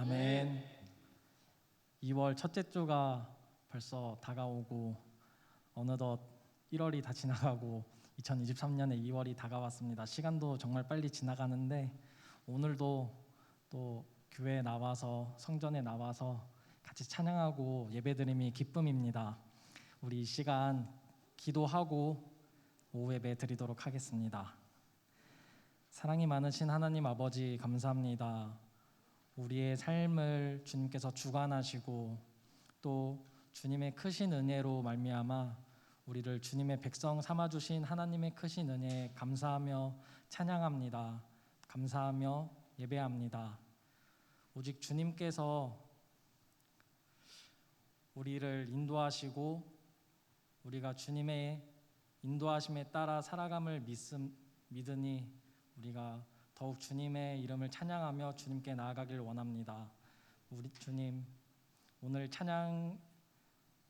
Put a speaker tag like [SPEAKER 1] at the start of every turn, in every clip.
[SPEAKER 1] 아멘. 2월 첫째 주가 벌써 다가오고 어느덧 1월이 다 지나가고 2023년의 2월이 다가왔습니다. 시간도 정말 빨리 지나가는데 오늘도 또 교회에 나와서 성전에 나와서 같이 찬양하고 예배드림이 기쁨입니다. 우리 이 시간 기도하고 오후 예배 드리도록 하겠습니다. 사랑이 많으신 하나님 아버지 감사합니다. 우리의 삶을 주님께서 주관하시고 또 주님의 크신 은혜로 말미암아 우리를 주님의 백성 삼아주신 하나님의 크신 은혜에 감사하며 찬양합니다. 감사하며 예배합니다. 오직 주님께서 우리를 인도하시고 우리가 주님의 인도하심에 따라 살아감을 믿으니 우리가 더욱 주님의 이름을 찬양하며 주님께 나아가길 원합니다. 우리 주님, 오늘 찬양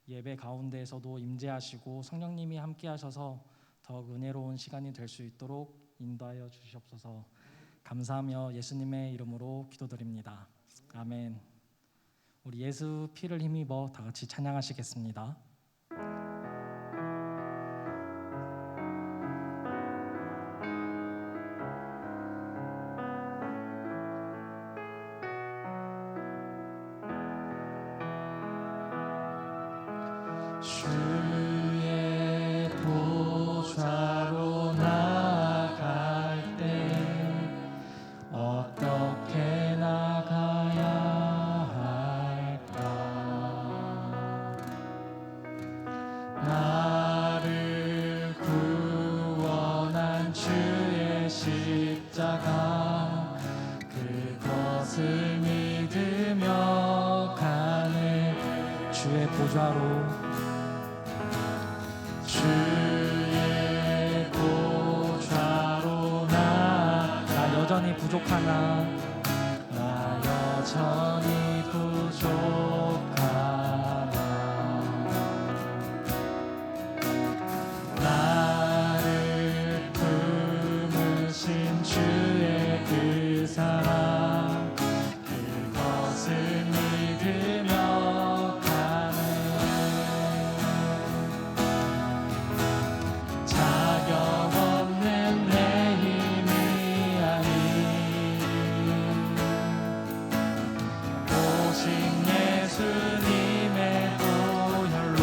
[SPEAKER 1] 예배 가운데에서도 임재하시고 성령님이 함께 하셔서 더욱 은혜로운 시간이 될 수 있도록 인도하여 주시옵소서. 감사하며 예수님의 이름으로 기도드립니다. 아멘. 우리 예수 피를 힘입어 다 같이 찬양하시겠습니다.
[SPEAKER 2] 주의 보좌로 나아갈 때 어떻게 나가야 할까? 나를 구원한 주의 십자가 그것을 믿으며 가는
[SPEAKER 1] 주의 보좌로
[SPEAKER 2] 주의 보좌로 나
[SPEAKER 1] 여전히 부족하나
[SPEAKER 2] 여전히 부족하나 나를 품으신 주의 그 사랑 그것을 믿으며 가네. 자격 없는 내 힘이 아닌 오직 예수님의 보혈로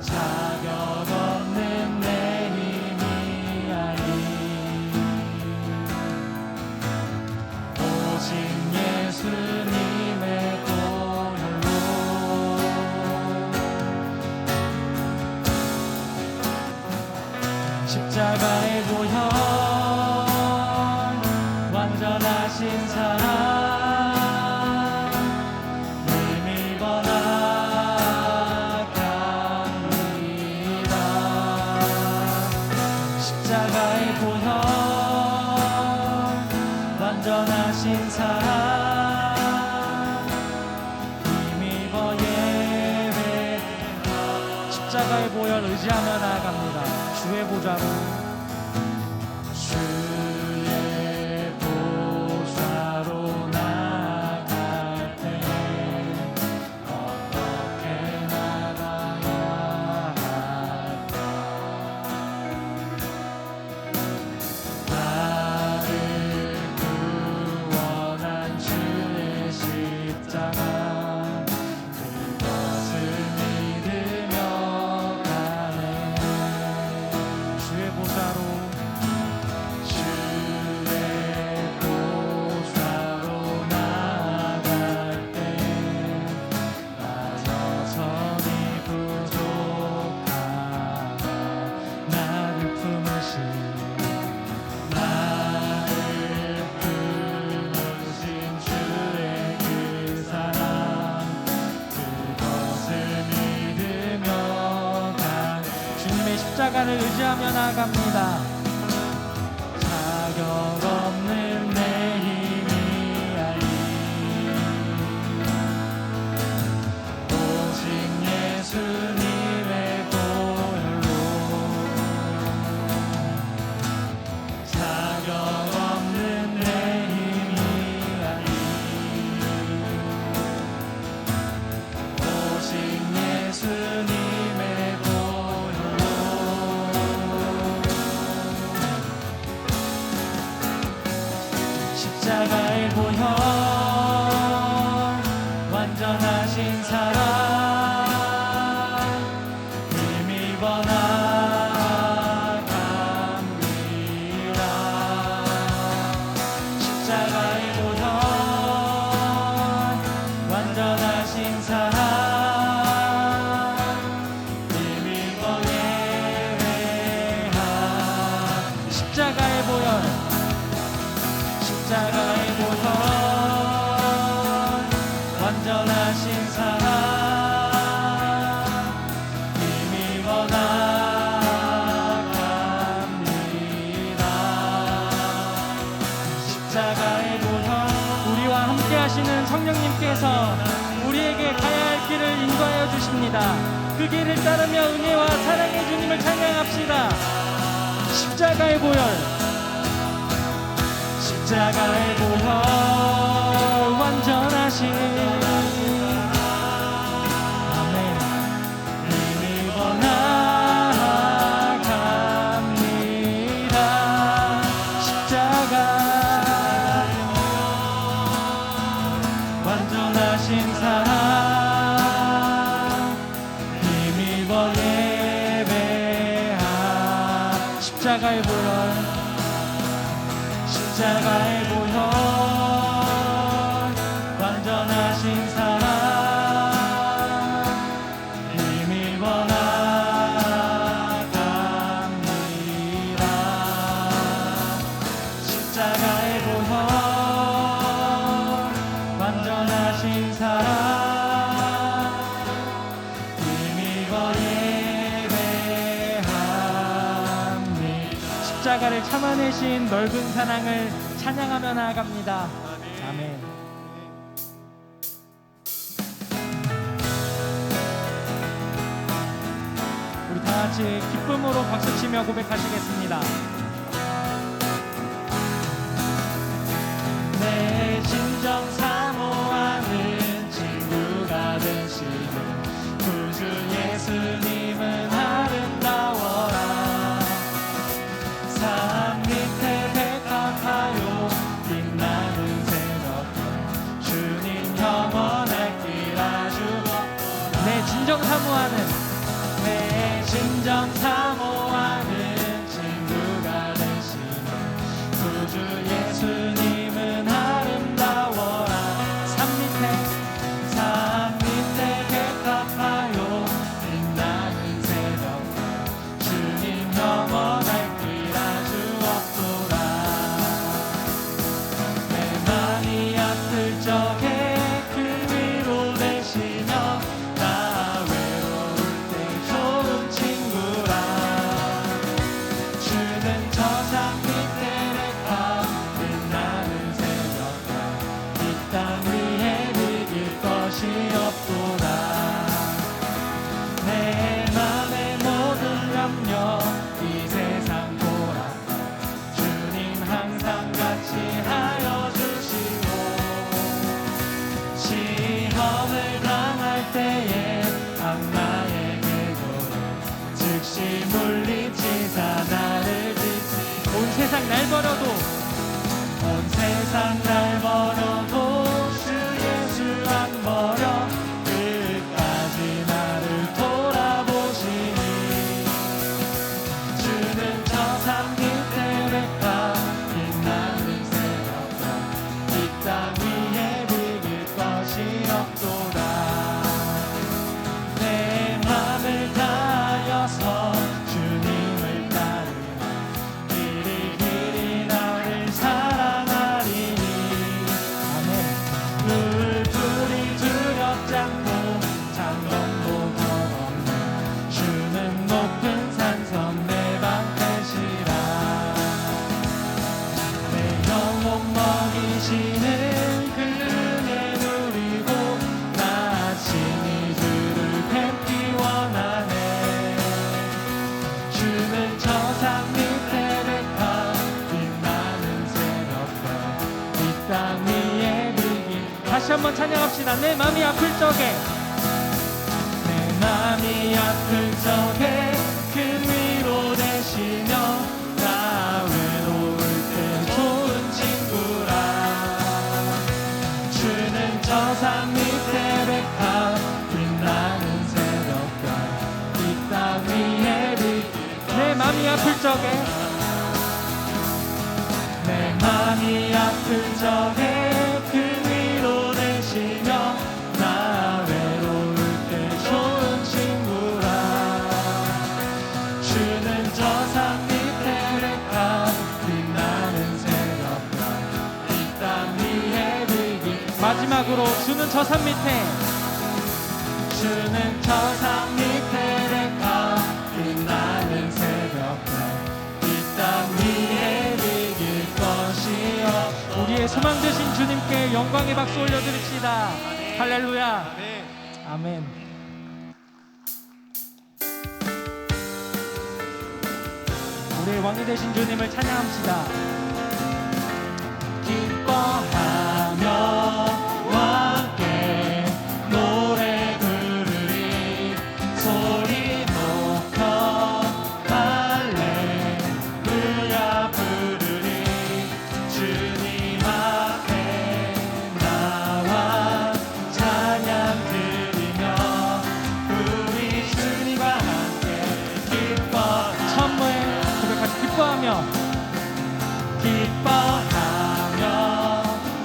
[SPEAKER 2] 자격 없는 내 힘이 아닌 오직 예수님의 보혈로 십자가의 보혈 완전하신 사랑 힘입어 나갑니다. 십자가의 보혈 완전하신 사랑 힘입어 예배
[SPEAKER 1] 십자가의 보혈 의지하며 나아갑니다. 주의 보좌로
[SPEAKER 2] 주의 보좌로 나갈 때 어떻게 나가야 할까? 나를 구원한 주의 십자가 그것을 믿으며 가네.
[SPEAKER 1] 주의 보좌로
[SPEAKER 2] 주의 보좌로 나아갈 때 나 여전히 부족하나 나를 품으신 주의 그 사랑 그것을 믿으며 간
[SPEAKER 1] 주님의 십자가를 의지하며 나아갑니다.
[SPEAKER 2] 자격 없는 내 힘이 아닌 오직 예수님의 보혈로 자격 없는 내 힘이 십자가의 보혈 완전하신 사랑 힘입어 나갑니다. 십자가의 보혈 완전하신 사랑 힘입어 예배하.
[SPEAKER 1] 십자가의 보혈
[SPEAKER 2] 십자가의 보혈 완전하신 사랑 힘입어 나갑니다. 십자가의 보혈
[SPEAKER 1] 우리와 함께 하시는 성령님께서 우리에게 가야 할 길을 인도하여 주십니다. 그 길을 따르며 은혜와 사랑의 주님을 찬양합시다. 십자가의 보혈
[SPEAKER 2] 십자가의 보혈
[SPEAKER 1] 완전하신 아멘.
[SPEAKER 2] 힘입어 나갑니다.
[SPEAKER 1] 십자가
[SPEAKER 2] 완전하신 사랑 힘입어 예배하.
[SPEAKER 1] 십자가의 보혈
[SPEAKER 2] 십자가의 보혈 완전하신 사랑 힘입어 나갑니다. 십자가의 보혈 완전하신 사랑 힘입어 예배합니다.
[SPEAKER 1] 십자가를 참아내신 넓은 사랑을 찬양하며 나아갑니다. 아멘. 우리 다 같이 기쁨으로 박수치며 고백하시겠습니다.
[SPEAKER 2] 내 진정 사모하는 친구가 되시는 구주 예수님은 아름다워라. 산 밑에 백합하여 빛나는 새벽별 주님 영원할 길 아주
[SPEAKER 1] 내 진정 사모하는
[SPEAKER 2] 내 진정 사모하는 친구가 되시는 구주 예수님은 아름다워라.
[SPEAKER 1] 산
[SPEAKER 2] 밑에 백합하여 빛나는 새벽별 주님 영원할 길 아주 없도다. 내 맘이 아플 적에 그 위로 되시며 나 외로울 때 좋은 친구라. 주는 저 산 밑에 백합 빛나는 새벽별 이 땅 위에 비길 것이 없도다. 내 맘의 모든 염려 이 세상 보라고 주님 항상 같이 하여 주시고 시험을 당할 때에 악마의 궤도로 즉시 물리치사 나를 지키고
[SPEAKER 1] 온 세상 날 버려도
[SPEAKER 2] 온 세상 날 버려도 주 예수 안 버려 끝까지 나를 돌아보시니. 주는 저 산 밑에 백합 빛나는 새벽별 이 땅 위에 비길 것이 없도다. 내 맘을 다하여서 주님을 따르며 길이 나를 사랑하리니.
[SPEAKER 1] 아멘.
[SPEAKER 2] 물풀이 두렵지 않고 장롱도 겁없는 주는 높은 산섬 내 방패시라. 내 영혼 먹이시는 그 은혜 누리고 나 친히 주를 뵙기 원하네. 주는 저 산 밑에 백합 빛나는 새벽별 이 땅 위에 비길.
[SPEAKER 1] 다시 한번 찬양합시다. 내 마음이 아플 적에
[SPEAKER 2] 내 맘이 아플 적에 그 위로 되시며 나 외로울 때 좋은 친구라.
[SPEAKER 1] 적에
[SPEAKER 2] 내 맘이 아픈 적에 그 위로 되시며 나 외로울 때 좋은 친구라 주는 저 산 밑에 rekha 빛나는 새벽별 이 땅 위에 비기
[SPEAKER 1] 마지막으로 주는 저 산 밑에
[SPEAKER 2] 주는 저 산 밑에 rekha 빛나는 새벽별 이 땅 위에 비길 것이 없어
[SPEAKER 1] 우리의 소망 되신 주님께 영광의 박수 올려드립시다. 할렐루야. 아멘. 우리의 왕이 되신 주님을 찬양합시다.
[SPEAKER 2] 기뻐하며 함께 노래 부르리 소리 높여 할렐루야 부르리 주님 앞에 나와 찬양 드리며 우리 주님과 함께
[SPEAKER 1] 처음에 고백하시 기뻐하며
[SPEAKER 2] 기뻐하며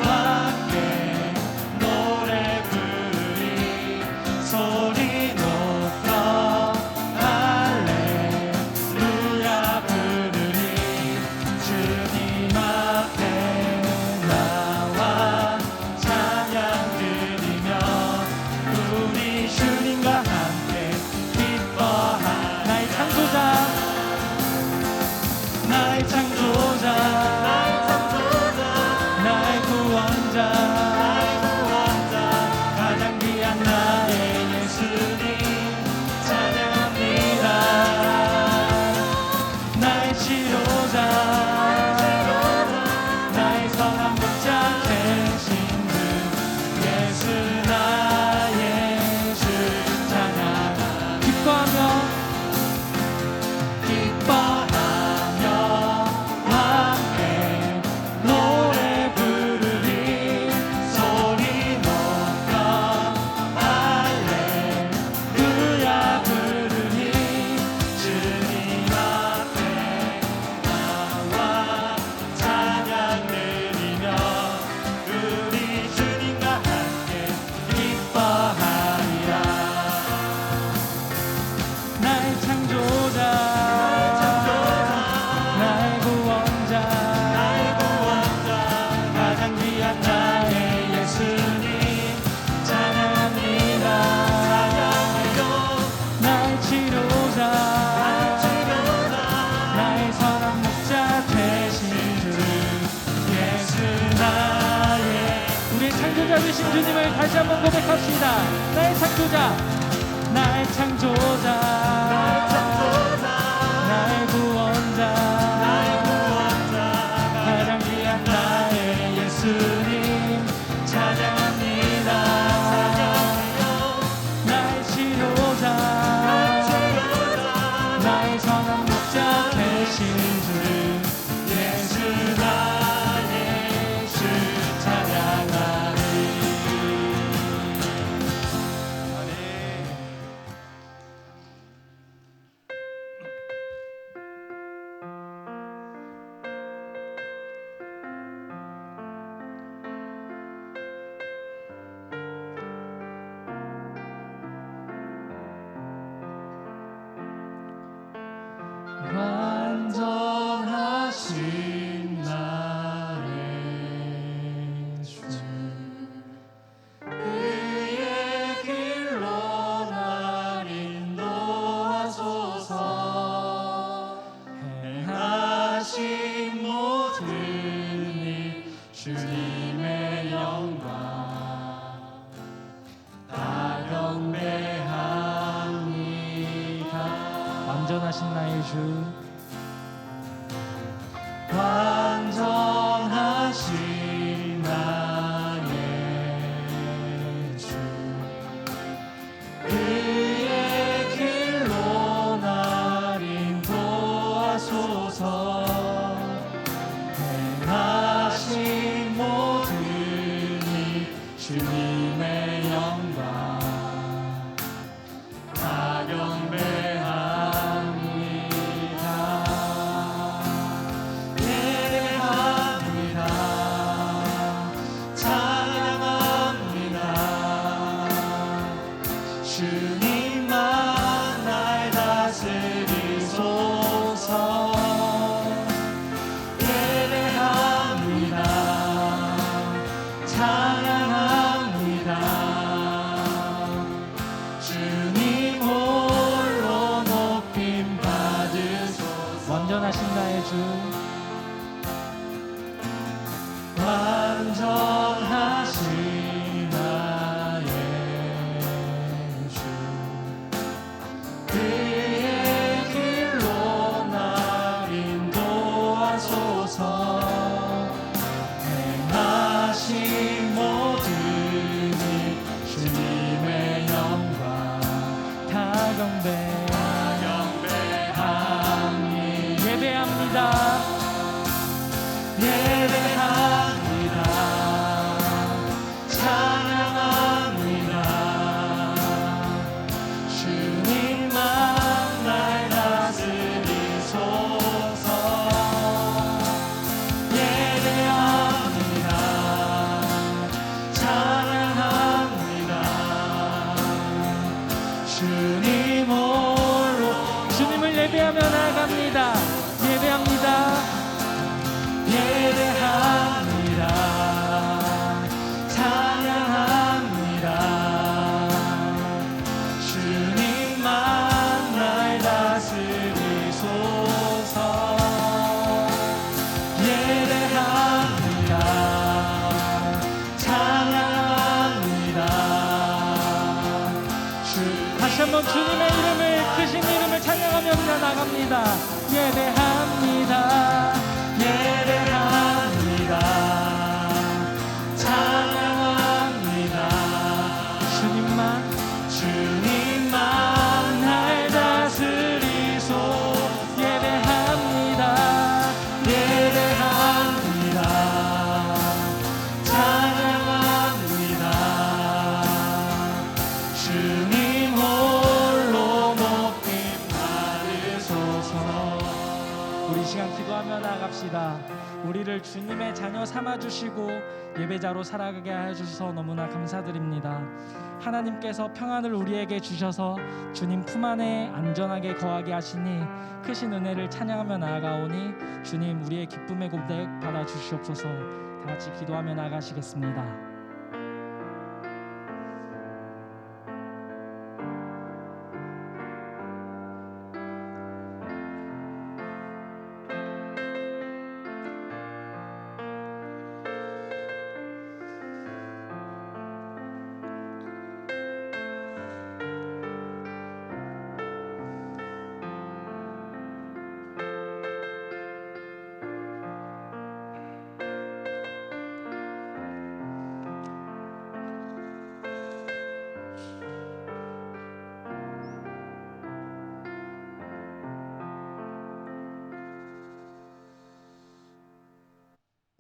[SPEAKER 2] 함께 노래 부르리 소리 높여 할렐루야 부르리 주님 앞에 나와 찬양 드리며 우리 주님과 함께 기뻐하리
[SPEAKER 1] 나의 창조자
[SPEAKER 2] 나의 창조자 나의 구원자 가장 귀한 나의 예수님 찬양합니다 나의 치료자 나의 선한 목자 되신 주 예수 나의 주 찬양합니다
[SPEAKER 1] 기뻐하며
[SPEAKER 2] 기뻐하며 함께 노래 부르리 소리 높여 할렐루야 부르리 주님 앞에 나와 찬양 드리며 우리 주님과 함께 기뻐하리라
[SPEAKER 1] 나의 창조자 나의 구원자
[SPEAKER 2] 가장 귀한 나의 예수님 찬양합니다
[SPEAKER 1] 나의 치료자 나의 선한 목자 되신 주
[SPEAKER 2] 예수 나의
[SPEAKER 1] 우리의 창조자 되신 주님을 다시 한번 고백합시다. 나의 창조자 나의 창조자 나의 구원자 가장 귀한 나의 예수님
[SPEAKER 2] 찬양합니다
[SPEAKER 1] 나의 치료자 나의 선한 목자 되신 주
[SPEAKER 2] 예수 나의 주 찬양하리 완전하신 나의 주 그의 길로 날 인도하소서 행하신 모든 일 주님의 영광 다 경배합니다
[SPEAKER 1] 완전하신 나의 주
[SPEAKER 2] 완전하신 나의 주 그의 길로 날 인도하소서 행하신 모든 일
[SPEAKER 1] 기도하며 나갑니다. 예배합니다.
[SPEAKER 2] 예배합니다. 찬양합니다. 주님만 날 다스리소.
[SPEAKER 1] 예배합니다.
[SPEAKER 2] 예배합니다. 찬양합니다. 주님 홀로 높임 받으소서.
[SPEAKER 1] 우리 시간 기도하며 나아갑시다. 우리를 주님의 자녀 삼아주시고 예배자로 살아가게 하여 주셔서 너무나 감사드립니다. 하나님께서 평안을 우리에게 주셔서 주님 품 안에 안전하게 거하게 하시니 크신 은혜를 찬양하며 나아가오니 주님 우리의 기쁨의 고백 받아주시옵소서. 다 같이 기도하며 나아가시겠습니다.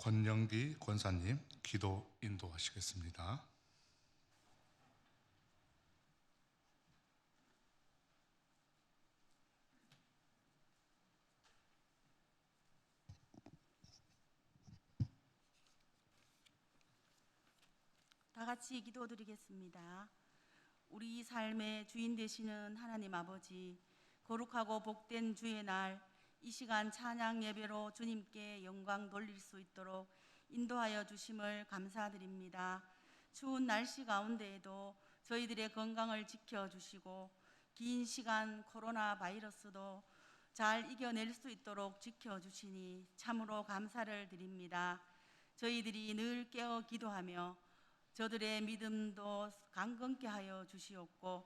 [SPEAKER 3] 권영기 권사님 기도 인도하시겠습니다.
[SPEAKER 4] 다 같이 기도드리겠습니다. 우리 삶의 주인 되시는 하나님 아버지, 거룩하고 복된 주의 날 이 시간 찬양 예배로 주님께 영광 돌릴 수 있도록 인도하여 주심을 감사드립니다. 추운 날씨 가운데에도 저희들의 건강을 지켜주시고 긴 시간 코로나 바이러스도 잘 이겨낼 수 있도록 지켜주시니 참으로 감사를 드립니다. 저희들이 늘 깨어 기도하며 저들의 믿음도 강건케 하여 주시옵고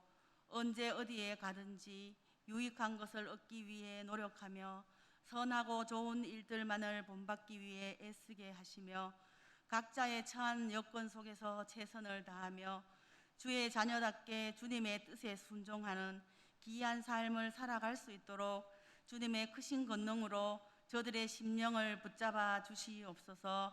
[SPEAKER 4] 언제 어디에 가든지 유익한 것을 얻기 위해 노력하며 선하고 좋은 일들만을 본받기 위해 애쓰게 하시며 각자의 처한 여건 속에서 최선을 다하며 주의 자녀답게 주님의 뜻에 순종하는 귀한 삶을 살아갈 수 있도록 주님의 크신 권능으로 저들의 심령을 붙잡아 주시옵소서.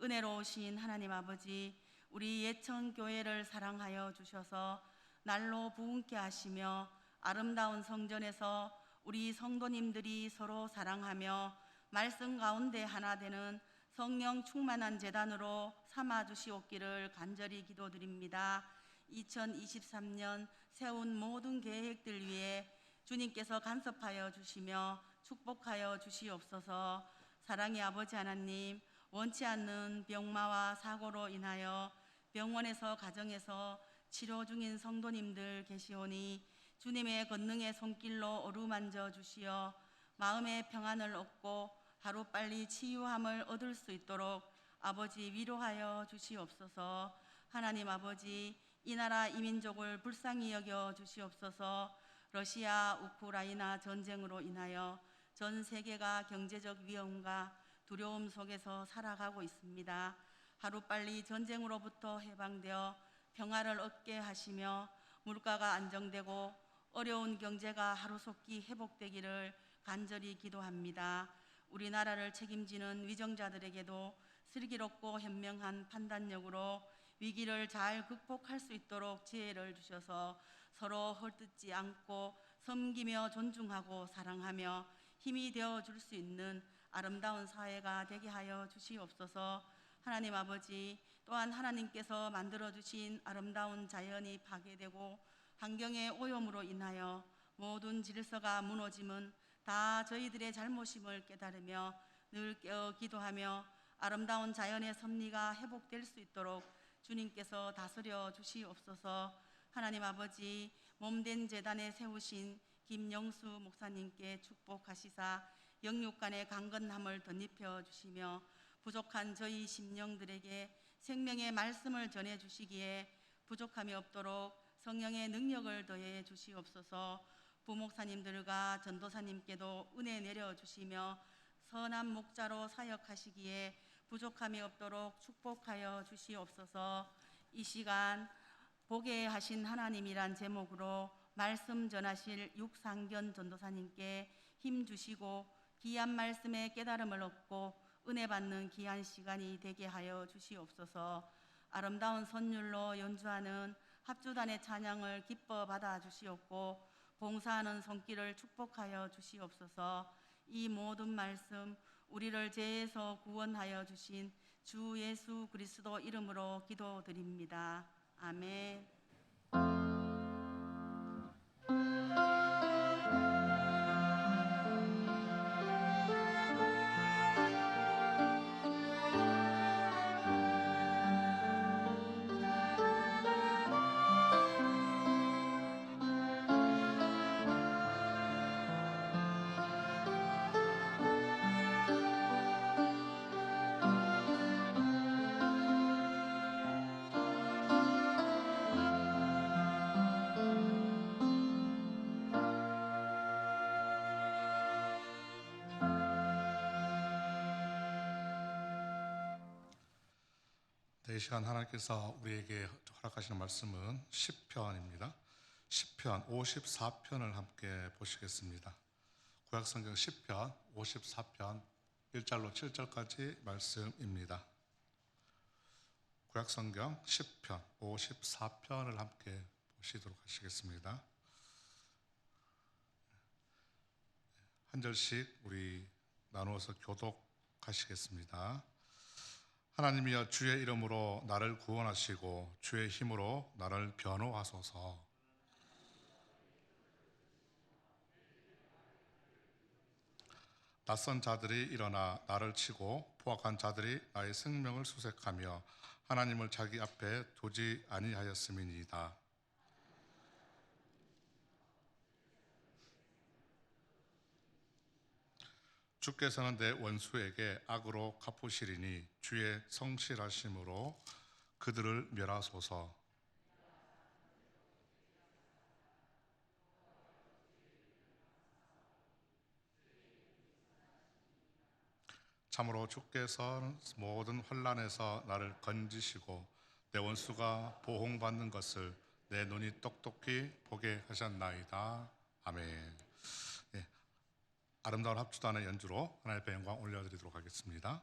[SPEAKER 4] 은혜로우신 하나님 아버지, 우리 예천교회를 사랑하여 주셔서 날로 부흥케 하시며 아름다운 성전에서 우리 성도님들이 서로 사랑하며 말씀 가운데 하나 되는 성령 충만한 제단으로 삼아 주시옵기를 간절히 기도드립니다. 2023년 세운 모든 계획들 위해 주님께서 간섭하여 주시며 축복하여 주시옵소서. 사랑의 아버지 하나님, 원치 않는 병마와 사고로 인하여 병원에서 가정에서 치료 중인 성도님들 계시오니 주님의 권능의 손길로 어루만져 주시어 마음의 평안을 얻고 하루빨리 치유함을 얻을 수 있도록 아버지 위로하여 주시옵소서. 하나님 아버지, 이 나라 이 민족을 불쌍히 여겨 주시옵소서. 러시아 우크라이나 전쟁으로 인하여 전 세계가 경제적 위험과 두려움 속에서 살아가고 있습니다. 하루빨리 전쟁으로부터 해방되어 평화를 얻게 하시며 물가가 안정되고 어려운 경제가 하루속히 회복되기를 간절히 기도합니다. 우리나라를 책임지는 위정자들에게도 슬기롭고 현명한 판단력으로 위기를 잘 극복할 수 있도록 지혜를 주셔서 서로 헐뜯지 않고 섬기며 존중하고 사랑하며 힘이 되어 줄 수 있는 아름다운 사회가 되게 하여 주시옵소서. 하나님 아버지, 또한 하나님께서 만들어 주신 아름다운 자연이 파괴되고 환경의 오염으로 인하여 모든 질서가 무너짐은 다 저희들의 잘못임을 깨달으며 늘 깨어 기도하며 아름다운 자연의 섭리가 회복될 수 있도록 주님께서 다스려 주시옵소서. 하나님 아버지, 몸된 제단에 세우신 김영수 목사님께 축복하시사 영육간의 강건함을 덧입혀 주시며 부족한 저희 심령들에게 생명의 말씀을 전해 주시기에 부족함이 없도록 성령의 능력을 더해 주시옵소서. 부목사님들과 전도사님께도 은혜 내려주시며 선한 목자로 사역하시기에 부족함이 없도록 축복하여 주시옵소서. 이 시간 보게 하신 하나님이란 제목으로 말씀 전하실 육상견 전도사님께 힘 주시고 귀한 말씀의 깨달음을 얻고 은혜 받는 귀한 시간이 되게 하여 주시옵소서. 아름다운 선율로 연주하는 합주단의 찬양을 기뻐 받아 주시옵고 봉사하는 손길을 축복하여 주시옵소서. 이 모든 말씀 우리를 죄에서 구원하여 주신 주 예수 그리스도 이름으로 기도드립니다. 아멘.
[SPEAKER 3] 이 시간 하나님께서 우리에게 허락하시는 말씀은 시편입니다. 시편 54편을 함께 보시겠습니다. 구약성경 시편 54편 1절로 7절까지 말씀입니다. 구약성경 시편 54편을 함께 보시도록 하시겠습니다. 한 절씩 우리 나누어서 교독하시겠습니다. 하나님이여, 주의 이름으로 나를 구원하시고 주의 힘으로 나를 변호하소서. 낯선 자들이 일어나 나를 치고 포악한 자들이 나의 생명을 수색하며 하나님을 자기 앞에 두지 아니하였음이니이다. 주께서는 내 원수에게 악으로 갚으시리니 주의 성실하심으로 그들을 멸하소서. 참으로 주께서 모든 환난에서 나를 건지시고 내 원수가 보응받는 것을 내 눈이 똑똑히 보게 하셨나이다. 아멘. 네, 아름다운 합주단의 연주로 하나님의 영광 올려드리도록 하겠습니다.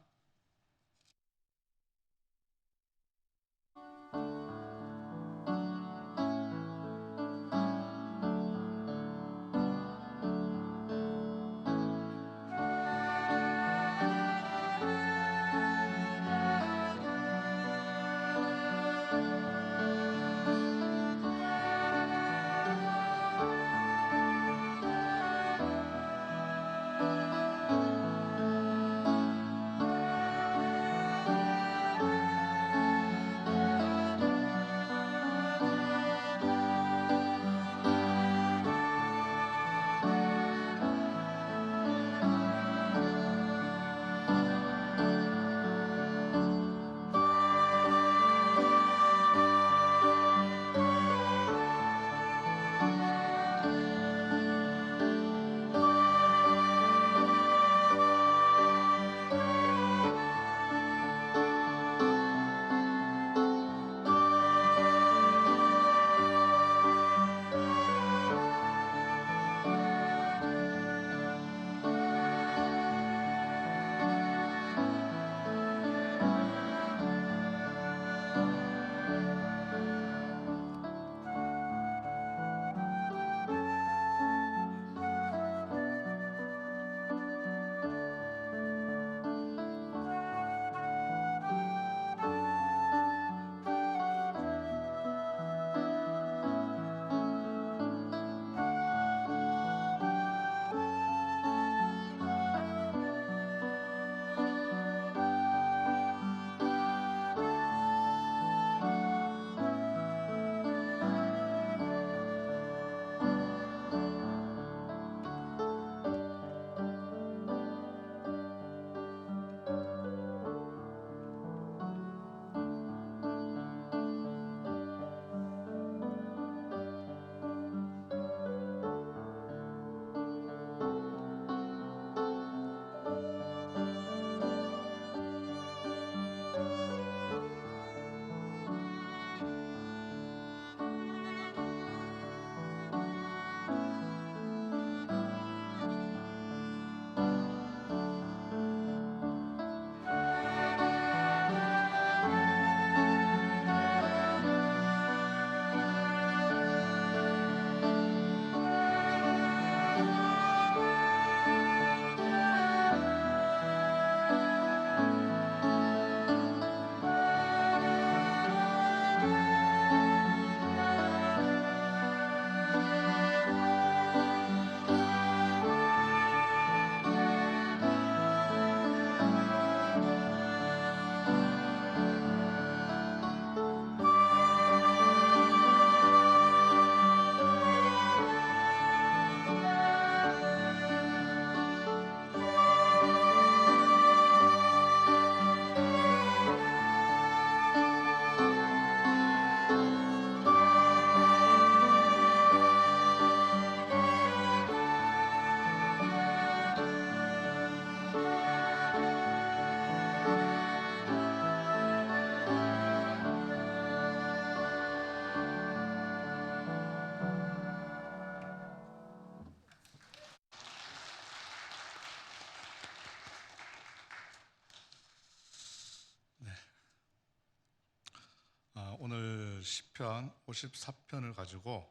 [SPEAKER 3] 오늘 시편 54편을 가지고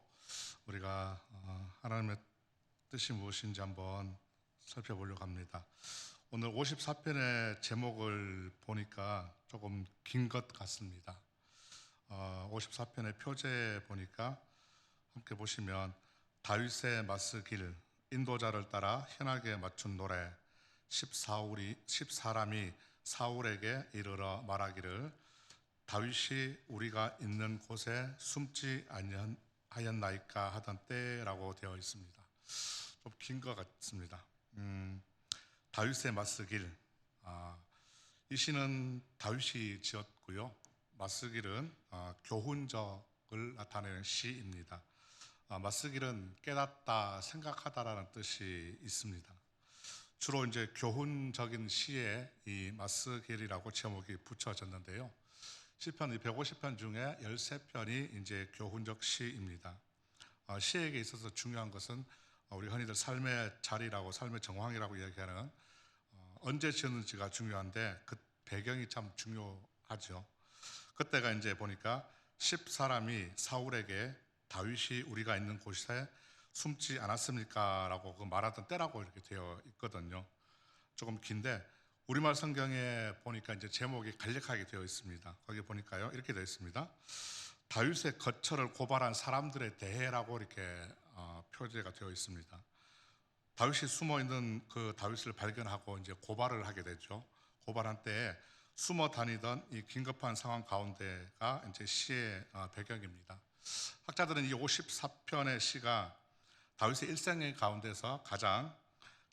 [SPEAKER 3] 우리가 하나님의 뜻이 무엇인지 한번 살펴보려고 합니다. 오늘 54편의 제목을 보니까 조금 긴 것 같습니다. 54편의 표제 보니까 함께 보시면 다윗의 맞서길, 인도자를 따라 현악에 맞춘 노래, 10사람이 사울에게 이르러 말하기를 다윗이 우리가 있는 곳에 숨지 아니하였나이까 하던 때라고 되어 있습니다. 좀 긴 것 같습니다. 다윗의 맞서길, 이 시는 다윗이 지었고요. 맞서길은 교훈적을 나타내는 시입니다. 맞서길은 깨닫다, 생각하다라는 뜻이 있습니다. 주로 이제 교훈적인 시에 이 맞서길이라고 제목이 붙여졌는데요. 시편 150편 중에 13편이 이제 교훈적 시입니다. 시에게 있어서 중요한 것은 우리 흔히들 삶의 자리라고, 삶의 정황이라고 이야기하는 언제 지었는지가 중요한데 그 배경이 참 중요하죠. 그때가 이제 보니까 10사람이 사울에게 다윗이 우리가 있는 곳에 숨지 않았습니까? 라고 말하던 때라고 이렇게 되어 있거든요. 조금 긴데 우리말 성경에 보니까 이제 제목이 간략하게 되어 있습니다. 거기 보니까요, 이렇게 되어 있습니다. 다윗의 거처를 고발한 사람들에 대해라고 이렇게 표제가 되어 있습니다. 다윗이 숨어 있는 그 다윗을 발견하고 이제 고발을 하게 되죠. 고발한 때에 숨어 다니던 이 긴급한 상황 가운데가 이제 시의 배경입니다. 학자들은 이 54편의 시가 다윗의 일생의 가운데서 가장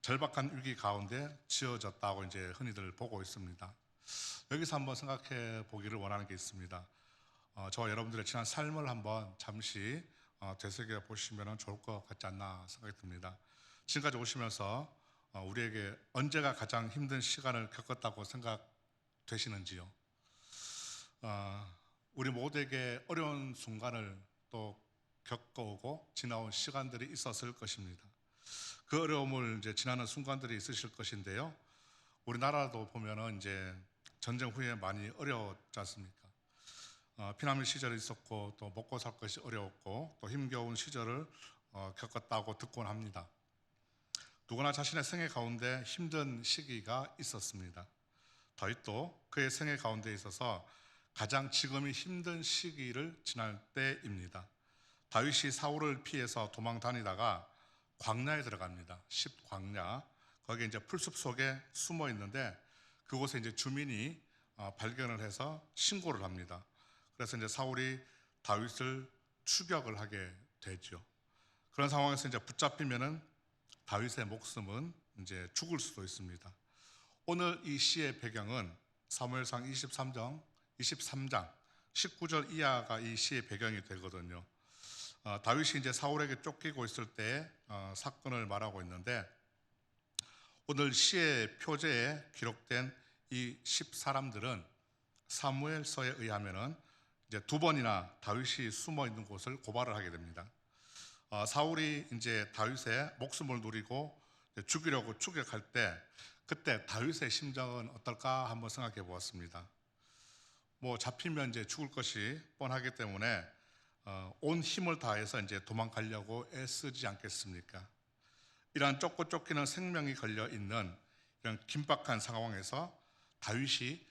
[SPEAKER 3] 절박한 위기 가운데 지어졌다고 이제 흔히들 보고 있습니다. 여기서 한번 생각해 보기를 원하는 게 있습니다. 저와 여러분들의 지난 삶을 한번 잠시 되새겨 보시면 좋을 것 같지 않나 생각이 듭니다. 지금까지 오시면서 우리에게 언제가 가장 힘든 시간을 겪었다고 생각되시는지요? 우리 모두에게 어려운 순간을 또 겪어오고 지나온 시간들이 있었을 것입니다. 그 어려움을 이제 지나는 순간들이 있으실 것인데요. 우리나라도 보면은 이제 전쟁 후에 많이 어려웠지 않습니까? 피난민 시절이 있었고 또 먹고 살 것이 어려웠고 또 힘겨운 시절을 겪었다고 듣곤 합니다. 누구나 자신의 생애 가운데 힘든 시기가 있었습니다. 다윗도 그의 생애 가운데 있어서 가장 지금이 힘든 시기를 지날 때입니다. 다윗이 사울을 피해서 도망 다니다가 광야에 들어갑니다. 10광야. 거기에 이제 풀숲 속에 숨어 있는데 그곳에 이제 주민이 발견을 해서 신고를 합니다. 그래서 이제 사울이 다윗을 추격을 하게 되죠. 그런 상황에서 이제 붙잡히면은 다윗의 목숨은 이제 죽을 수도 있습니다. 오늘 이 시의 배경은 사무엘상 23장 19절 이하가 이 시의 배경이 되거든요. 다윗이 이제 사울에게 쫓기고 있을 때 사건을 말하고 있는데 오늘 시의 표제에 기록된 이 10사람들은 사무엘서에 의하면은 이제 두 번이나 다윗이 숨어 있는 곳을 고발을 하게 됩니다. 사울이 이제 다윗의 목숨을 노리고 죽이려고 추격할 때 그때 다윗의 심정은 어떨까 한번 생각해 보았습니다. 뭐 잡히면 이제 죽을 것이 뻔하기 때문에 온 힘을 다해서 이제 도망가려고 애쓰지 않겠습니까? 이러한 쫓고 쫓기는 생명이 걸려 있는 이런 긴박한 상황에서 다윗이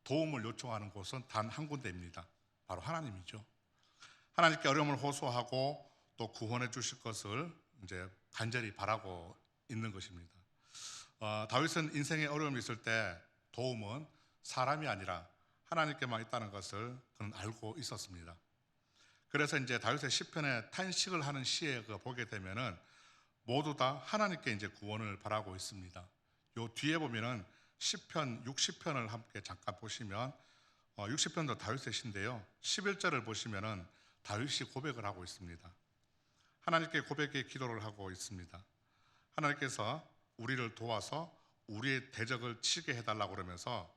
[SPEAKER 3] 도움을 요청하는 곳은 단 한 군데입니다. 바로 하나님이죠. 하나님께 어려움을 호소하고 또 구원해 주실 것을 이제 간절히 바라고 있는 것입니다. 다윗은 인생에 어려움이 있을 때 도움은 사람이 아니라 하나님께만 있다는 것을 그는 알고 있었습니다. 그래서 이제 다윗의 시편에 탄식을 하는 시에 보게 되면은 모두 다 하나님께 이제 구원을 바라고 있습니다. 요 뒤에 보면은 시편 60편을 함께 잠깐 보시면 60편도 다윗의 시인데요. 11절을 보시면은 다윗이 고백을 하고 있습니다. 하나님께 고백의 기도를 하고 있습니다. 하나님께서 우리를 도와서 우리의 대적을 치게 해달라고 그러면서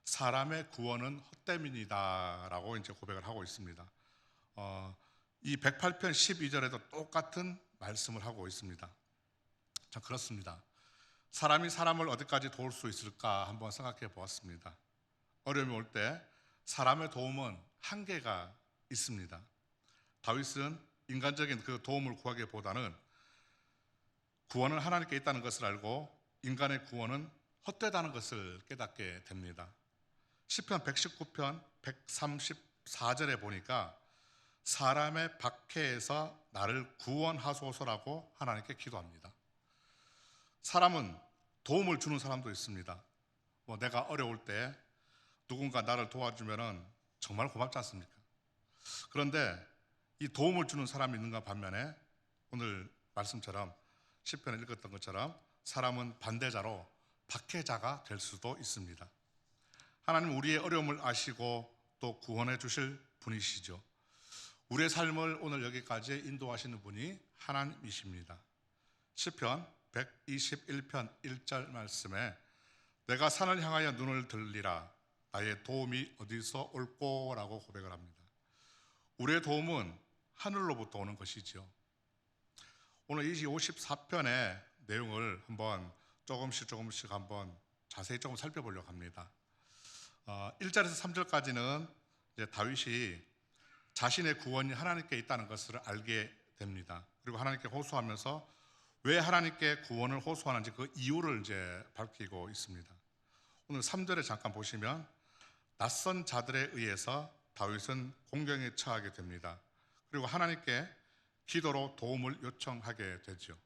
[SPEAKER 3] 사람의 구원은 헛됨이니다 라고 이제 고백을 하고 있습니다. 이 108편 12절에도 똑같은 말씀을 하고 있습니다. 참 그렇습니다. 사람이 사람을 어디까지 도울 수 있을까 한번 생각해 보았습니다. 어려움이 올 때 사람의 도움은 한계가 있습니다. 다윗은 인간적인 그 도움을 구하기보다는 구원은 하나님께 있다는 것을 알고 인간의 구원은 헛되다는 것을 깨닫게 됩니다. 시편 119편 134절에 보니까 사람의 박해에서 나를 구원하소서라고 하나님께 기도합니다. 사람은 도움을 주는 사람도 있습니다. 내가 어려울 때 누군가 나를 도와주면 정말 고맙지 않습니까? 그런데 이 도움을 주는 사람이 있는가 반면에 오늘 말씀처럼 시편에 읽었던 것처럼 사람은 반대자로 박해자가 될 수도 있습니다. 하나님 우리의 어려움을 아시고 또 구원해 주실 분이시죠. 우리의 삶을 오늘 여기까지 인도하시는 분이 하나님이십니다. 시편 121편 1절 말씀에 내가 산을 향하여 눈을 들리라 나의 도움이 어디서 올꼬라고 고백을 합니다. 우리의 도움은 하늘로부터 오는 것이죠. 오늘 이 54편의 내용을 한번 조금씩 한번 자세히 조금 살펴보려고 합니다. 1절에서 3절까지는 이제 다윗이 자신의 구원이 하나님께 있다는 것을 알게 됩니다. 그리고 하나님께 호소하면서 왜 하나님께 구원을 호소하는지 그 이유를 이제 밝히고 있습니다. 오늘 3절에 잠깐 보시면 낯선 자들에 의해서 다윗은 공경에 처하게 됩니다. 그리고 하나님께 기도로 도움을 요청하게 되죠.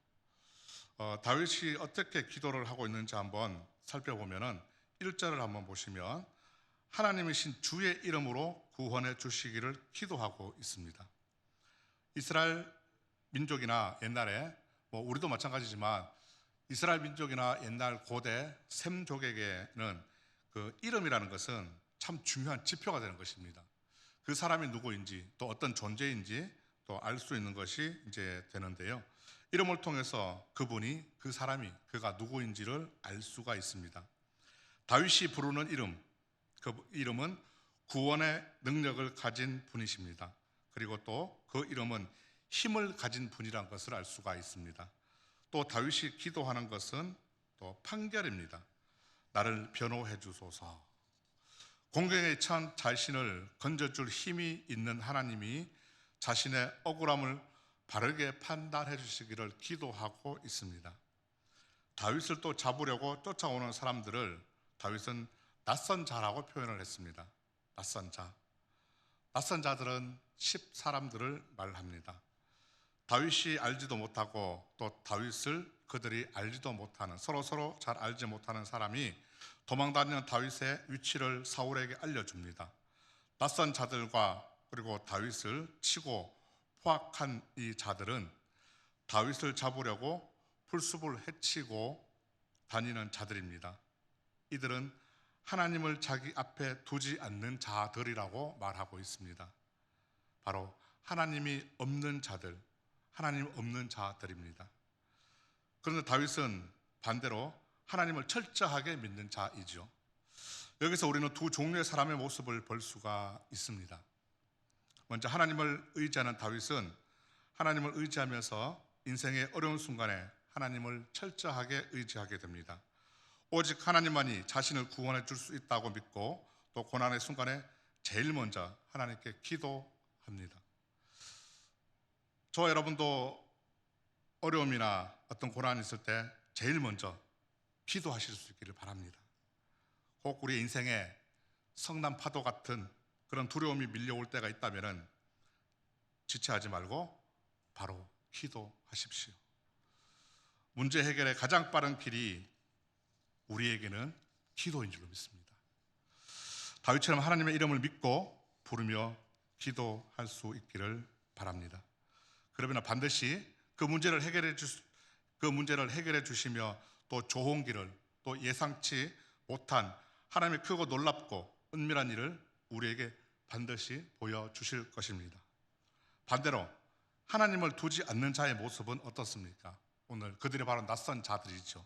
[SPEAKER 3] 다윗이 어떻게 기도를 하고 있는지 한번 살펴보면 1절을 한번 보시면 하나님이신 주의 이름으로 구원해 주시기를 기도하고 있습니다. 이스라엘 민족이나 옛날에 우리도 마찬가지지만 이스라엘 민족이나 옛날 고대 셈족에게는 그 이름이라는 것은 참 중요한 지표가 되는 것입니다. 그 사람이 누구인지 또 어떤 존재인지 또 알 수 있는 것이 이제 되는데요. 이름을 통해서 그분이 그 사람이 그가 누구인지를 알 수가 있습니다. 다윗이 부르는 이름, 그 이름은 구원의 능력을 가진 분이십니다. 그리고 또 그 이름은 힘을 가진 분이라는 것을 알 수가 있습니다. 또 다윗이 기도하는 것은 또 판결입니다. 나를 변호해 주소서. 공경에 처한 자신을 건져줄 힘이 있는 하나님이 자신의 억울함을 바르게 판단해 주시기를 기도하고 있습니다. 다윗을 또 잡으려고 쫓아오는 사람들을 다윗은 낯선 자라고 표현을 했습니다. 낯선 자. 낯선 자들은 10사람들을 말합니다. 다윗이 알지도 못하고 또 다윗을 그들이 알지도 못하는 서로 잘 알지 못하는 사람이 도망다니는 다윗의 위치를 사울에게 알려줍니다. 낯선 자들과 그리고 다윗을 치고 포악한 이 자들은 다윗을 잡으려고 풀숲을 헤치고 다니는 자들입니다. 이들은 하나님을 자기 앞에 두지 않는 자들이라고 말하고 있습니다. 바로 하나님이 없는 자들, 하나님 없는 자들입니다. 그런데 다윗은 반대로 하나님을 철저하게 믿는 자이죠. 여기서 우리는 두 종류의 사람의 모습을 볼 수가 있습니다. 먼저 하나님을 의지하는 다윗은 하나님을 의지하면서 인생의 어려운 순간에 하나님을 철저하게 의지하게 됩니다. 오직 하나님만이 자신을 구원해 줄 수 있다고 믿고 또 고난의 순간에 제일 먼저 하나님께 기도합니다. 저와 여러분도 어려움이나 어떤 고난이 있을 때 제일 먼저 기도하실 수 있기를 바랍니다. 혹 우리 인생에 성난 파도 같은 그런 두려움이 밀려올 때가 있다면 지체하지 말고 바로 기도하십시오. 문제 해결의 가장 빠른 길이 우리에게는 기도인 줄로 믿습니다. 다윗처럼 하나님의 이름을 믿고 부르며 기도할 수 있기를 바랍니다. 그러면 반드시 그 문제를 해결해 주시며 또 좋은 길을 또 예상치 못한 하나님의 크고 놀랍고 은밀한 일을 우리에게 반드시 보여주실 것입니다. 반대로 하나님을 두지 않는 자의 모습은 어떻습니까? 오늘 그들이 바로 낯선 자들이죠.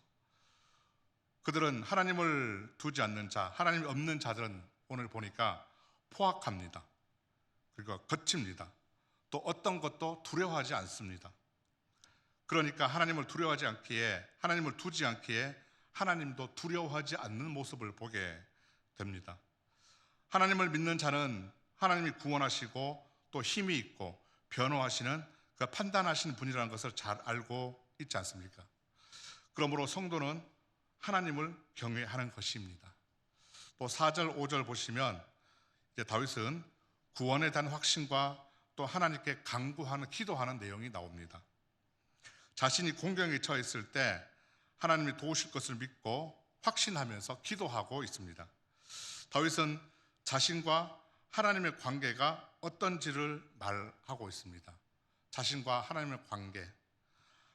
[SPEAKER 3] 그들은 하나님을 두지 않는 자, 하나님이 없는 자들은 오늘 보니까 포악합니다. 그리고 거칩니다. 또 어떤 것도 두려워하지 않습니다. 그러니까 하나님을 두려워하지 않기에, 하나님을 두지 않기에 하나님도 두려워하지 않는 모습을 보게 됩니다. 하나님을 믿는 자는 하나님이 구원하시고 또 힘이 있고 변호하시는 그 판단하시는 분이라는 것을 잘 알고 있지 않습니까? 그러므로 성도는 하나님을 경외하는 것입니다. 또 4절, 5절 보시면 이제 다윗은 구원에 대한 확신과 또 하나님께 간구하는, 기도하는 내용이 나옵니다. 자신이 공경에 처해 있을 때 하나님이 도우실 것을 믿고 확신하면서 기도하고 있습니다. 다윗은 자신과 하나님의 관계가 어떤지를 말하고 있습니다. 자신과 하나님의 관계.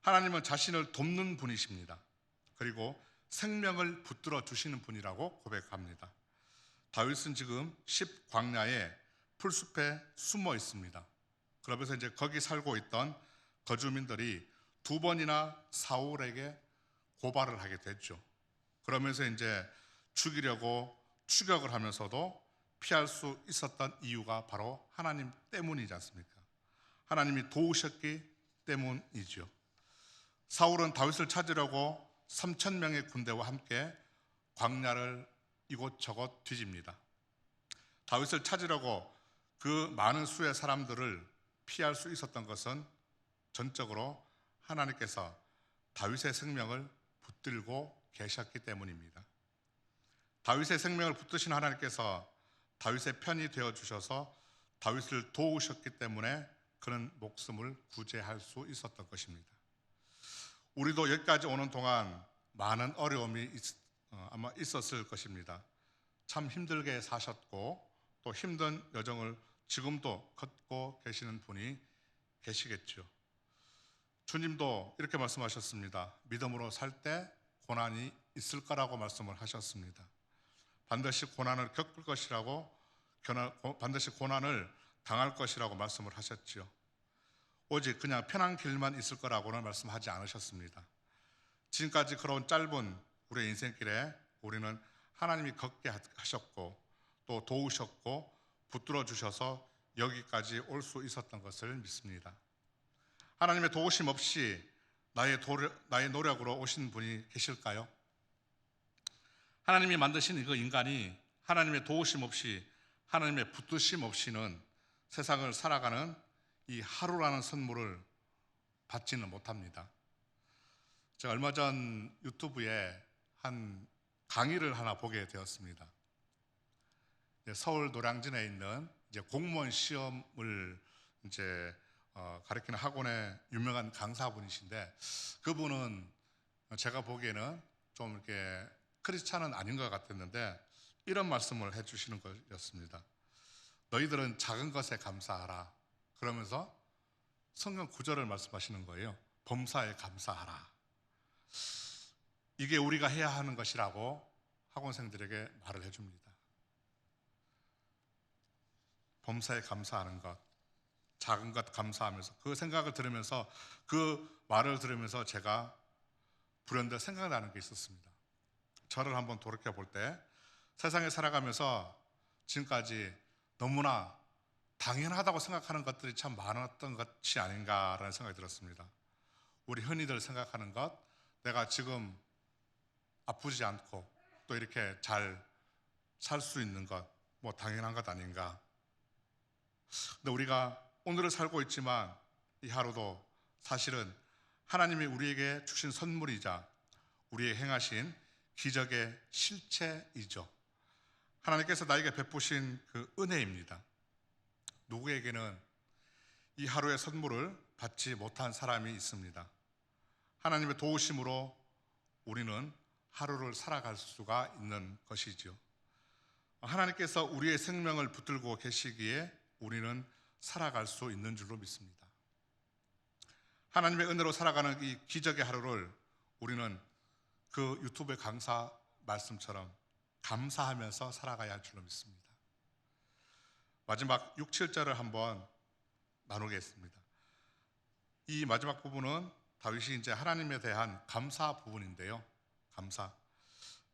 [SPEAKER 3] 하나님은 자신을 돕는 분이십니다. 그리고 생명을 붙들어 주시는 분이라고 고백합니다. 다윗은 지금 십광야의 풀숲에 숨어 있습니다. 그러면서 이제 거기 살고 있던 거주민들이 2번이나 사울에게 고발을 하게 됐죠. 그러면서 이제 죽이려고 추격을 하면서도 피할 수 있었던 이유가 바로 하나님 때문이지 않습니까? 하나님이 도우셨기 때문이죠. 사울은 다윗을 찾으려고 3,000명의 군대와 함께 광야를 이곳저곳 뒤집니다. 다윗을 찾으려고 그 많은 수의 사람들을 피할 수 있었던 것은 전적으로 하나님께서 다윗의 생명을 붙들고 계셨기 때문입니다. 다윗의 생명을 붙드신 하나님께서 다윗의 편이 되어주셔서 다윗을 도우셨기 때문에 그는 목숨을 구제할 수 있었던 것입니다. 우리도 여기까지 오는 동안 많은 어려움이 아마 있었을 것입니다. 참 힘들게 사셨고 또 힘든 여정을 지금도 걷고 계시는 분이 계시겠죠. 주님도 이렇게 말씀하셨습니다. 믿음으로 살 때 고난이 있을 거라고 말씀을 하셨습니다. 반드시 고난을 겪을 것이라고, 반드시 고난을 당할 것이라고 말씀을 하셨죠. 오직 그냥 편한 길만 있을 거라고는 말씀하지 않으셨습니다. 지금까지 걸어온 짧은 우리의 인생길에 우리는 하나님이 걷게 하셨고 또 도우셨고 붙들어 주셔서 여기까지 올 수 있었던 것을 믿습니다. 하나님의 도우심 없이 나의 노력으로 오신 분이 계실까요? 하나님이 만드신 그 인간이 하나님의 도우심 없이, 하나님의 붙드심 없이는 세상을 살아가는 이 하루라는 선물을 받지는 못합니다. 제가 얼마 전 유튜브에 한 강의를 하나 보게 되었습니다. 서울 노량진에 있는 이제 공무원 시험을 이제 가르치는 학원의 유명한 강사분이신데, 그분은 제가 보기에는 좀 이렇게 크리스찬은 아닌 것 같았는데 이런 말씀을 해주시는 거였습니다. 너희들은 작은 것에 감사하라. 그러면서 성경 구절을 말씀하시는 거예요. 범사에 감사하라. 이게 우리가 해야 하는 것이라고 학원생들에게 말을 해줍니다. 범사에 감사하는 것, 작은 것 감사하면서, 그 생각을 들으면서, 그 말을 들으면서 제가 불현듯 생각나는 게 있었습니다. 저를 한번 돌이켜 볼 때 세상에 살아가면서 지금까지 너무나 당연하다고 생각하는 것들이 참 많았던 것이 아닌가라는 생각이 들었습니다. 우리 흔히들 생각하는 것, 내가 지금 아프지 않고 또 이렇게 잘 살 수 있는 것, 뭐 당연한 것 아닌가. 근데 우리가 오늘을 살고 있지만 이 하루도 사실은 하나님이 우리에게 주신 선물이자 우리의 행하신 기적의 실체이죠. 하나님께서 나에게 베푸신 그 은혜입니다. 누구에게는 이 하루의 선물을 받지 못한 사람이 있습니다. 하나님의 도우심으로 우리는 하루를 살아갈 수가 있는 것이죠. 하나님께서 우리의 생명을 붙들고 계시기에 우리는 살아갈 수 있는 줄로 믿습니다. 하나님의 은혜로 살아가는 이 기적의 하루를 우리는 그 유튜브의 강사 말씀처럼 감사하면서 살아가야 할 줄로 믿습니다. 마지막 6, 7절을 한번 나누겠습니다. 이 마지막 부분은 다윗이 이제 하나님에 대한 감사 부분인데요. 감사.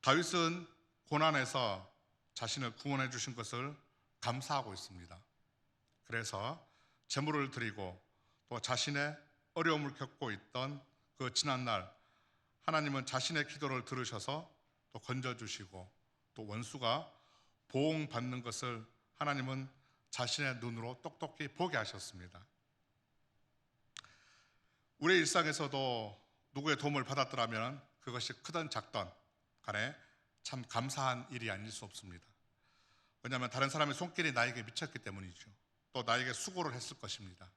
[SPEAKER 3] 다윗은 고난에서 자신을 구원해 주신 것을 감사하고 있습니다. 그래서 제물을 드리고 또 자신의 어려움을 겪고 있던 그 지난날 하나님은 자신의 기도를 들으셔서 또 건져주시고 또 원수가 보응받는 것을 하나님은 자신의 눈으로 똑똑히 보게 하셨습니다. 우리의 일상에서도 누구의 도움을 받았더라면 그것이 크든 작든 간에 참 감사한 일이 아닐 수 없습니다. 왜냐하면 다른 사람의 손길이 나에게 미쳤기 때문이죠. 또 나에게 수고를 했을 것입니다.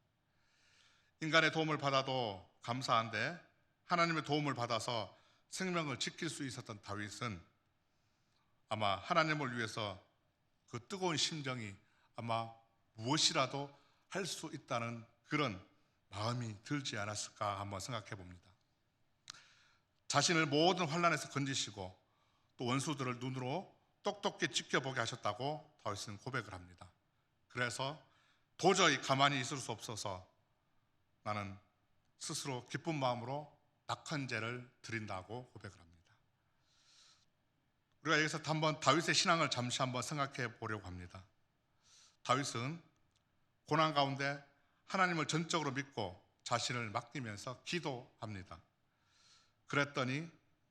[SPEAKER 3] 인간의 도움을 받아도 감사한데 하나님의 도움을 받아서 생명을 지킬 수 있었던 다윗은 아마 하나님을 위해서 그 뜨거운 심정이 아마 무엇이라도 할 수 있다는 그런 마음이 들지 않았을까 한번 생각해 봅니다. 자신을 모든 환난에서 건지시고 또 원수들을 눈으로 똑똑히 지켜보게 하셨다고 다윗은 고백을 합니다. 그래서 도저히 가만히 있을 수 없어서 나는 스스로 기쁜 마음으로 낙헌제를 드린다고 고백을 합니다. 우리가 여기서 한번 다윗의 신앙을 잠시 한번 생각해 보려고 합니다. 다윗은 고난 가운데 하나님을 전적으로 믿고 자신을 맡기면서 기도합니다. 그랬더니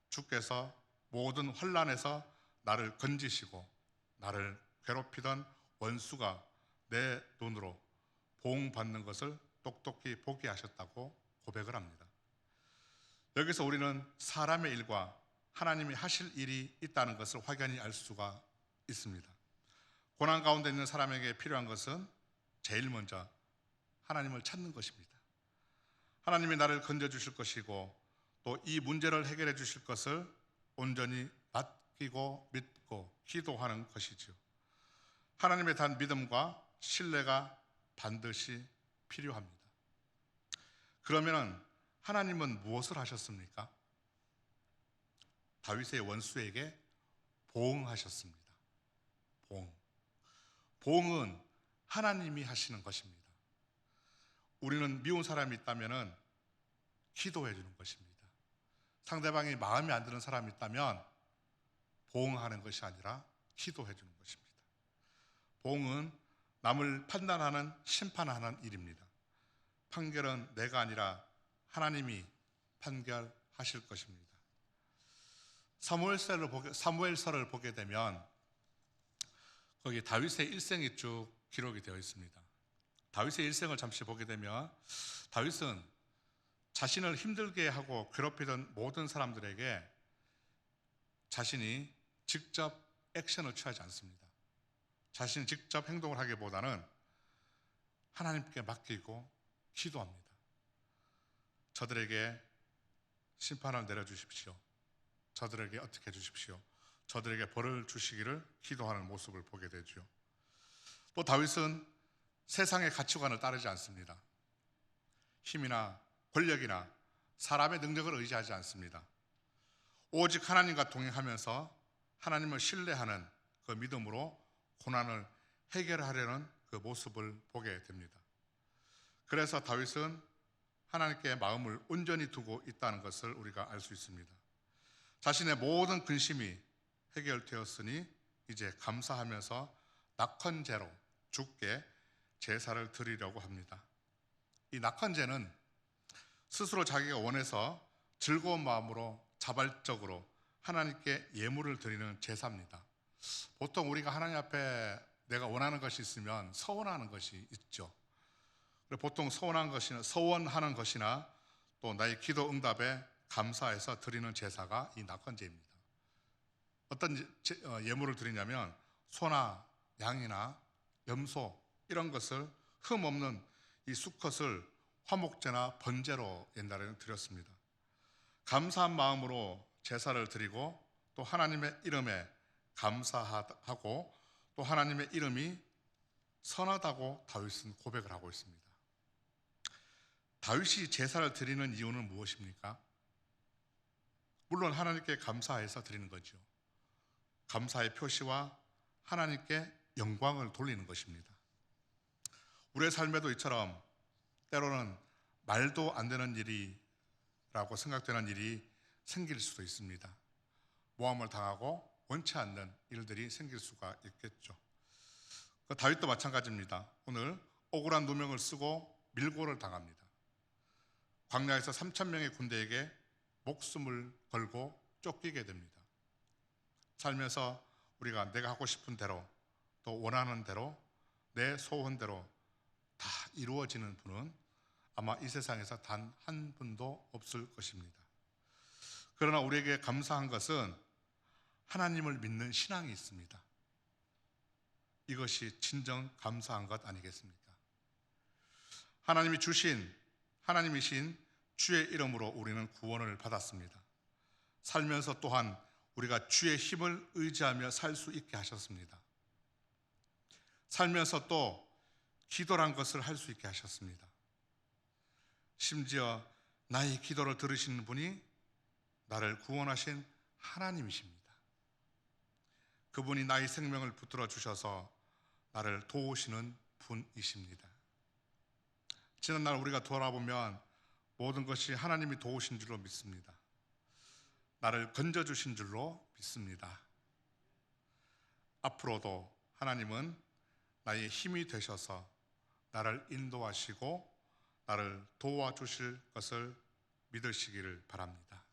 [SPEAKER 3] 주께서 모든 환난에서 나를 건지시고 나를 괴롭히던 원수가 내 눈으로 보응받는 것을 똑똑히 보게 하셨다고 고백을 합니다. 여기서 우리는 사람의 일과 하나님이 하실 일이 있다는 것을 확연히 알 수가 있습니다. 고난 가운데 있는 사람에게 필요한 것은 제일 먼저 하나님을 찾는 것입니다. 하나님이 나를 건져주실 것이고 또 이 문제를 해결해 주실 것을 온전히 맡기고 믿고 기도하는 것이죠. 하나님에 대한 믿음과 신뢰가 반드시 필요합니다. 그러면 하나님은 무엇을 하셨습니까? 다윗의 원수에게 보응하셨습니다. 보응은 하나님이 하시는 것입니다. 우리는 미운 사람이 있다면 기도해 주는 것입니다. 상대방이 마음에 안 드는 사람이 있다면 보응하는 것이 아니라 기도해 주는 것입니다. 보응은 남을 판단하는 심판하는 일입니다. 판결은 내가 아니라 하나님이 판결하실 것입니다. 사무엘서를 보게 되면 거기 다윗의 일생이 쭉 기록이 되어 있습니다. 다윗의 일생을 잠시 보게 되면 다윗은 자신을 힘들게 하고 괴롭히던 모든 사람들에게 자신이 직접 액션을 취하지 않습니다. 자신이 직접 행동을 하기보다는 하나님께 맡기고 기도합니다. 저들에게 심판을 내려주십시오. 저들에게 어떻게 해주십시오. 저들에게 벌을 주시기를 기도하는 모습을 보게 되죠. 또 다윗은 세상의 가치관을 따르지 않습니다. 힘이나 권력이나 사람의 능력을 의지하지 않습니다. 오직 하나님과 동행하면서 하나님을 신뢰하는 그 믿음으로 고난을 해결하려는 그 모습을 보게 됩니다. 그래서 다윗은 하나님께 마음을 온전히 두고 있다는 것을 우리가 알 수 있습니다. 자신의 모든 근심이 해결되었으니 이제 감사하면서 낙헌제로 주께 제사를 드리려고 합니다. 이 낙헌제는 스스로 자기가 원해서 즐거운 마음으로 자발적으로 하나님께 예물을 드리는 제사입니다. 보통 우리가 하나님 앞에 내가 원하는 것이 있으면 서원하는 것이 있죠. 보통 서원하는 것이나 또 나의 기도 응답에 감사해서 드리는 제사가 이 낙헌제입니다. 어떤 예물을 드리냐면 소나 양이나 염소 이런 것을 흠 없는 이 수컷을 화목제나 번제로 옛날에는 드렸습니다. 감사한 마음으로 제사를 드리고 또 하나님의 이름에 감사하고 또 하나님의 이름이 선하다고 다윗은 고백을 하고 있습니다. 다윗이 제사를 드리는 이유는 무엇입니까? 물론 하나님께 감사해서 드리는 거죠. 감사의 표시와 하나님께 영광을 돌리는 것입니다. 우리의 삶에도 이처럼 때로는 말도 안 되는 일이라고 생각되는 일이 생길 수도 있습니다. 모함을 당하고 원치 않는 일들이 생길 수가 있겠죠. 다윗도 마찬가지입니다. 오늘 억울한 누명을 쓰고 밀고를 당합니다. 광야에서 3,000명의 군대에게 목숨을 걸고 쫓기게 됩니다. 살면서 우리가 내가 하고 싶은 대로 또 원하는 대로 내 소원대로 다 이루어지는 분은 아마 이 세상에서 단 한 분도 없을 것입니다. 그러나 우리에게 감사한 것은 하나님을 믿는 신앙이 있습니다. 이것이 진정 감사한 것 아니겠습니까? 하나님이신 주의 이름으로 우리는 구원을 받았습니다. 살면서 또한 우리가 주의 힘을 의지하며 살 수 있게 하셨습니다. 살면서 또 기도란 것을 할 수 있게 하셨습니다. 심지어 나의 기도를 들으시는 분이 나를 구원하신 하나님이십니다. 그분이 나의 생명을 붙들어 주셔서 나를 도우시는 분이십니다. 지난날 우리가 돌아보면 모든 것이 하나님이 도우신 줄로 믿습니다. 나를 건져주신 줄로 믿습니다. 앞으로도 하나님은 나의 힘이 되셔서 나를 인도하시고 나를 도와주실 것을 믿으시기를 바랍니다.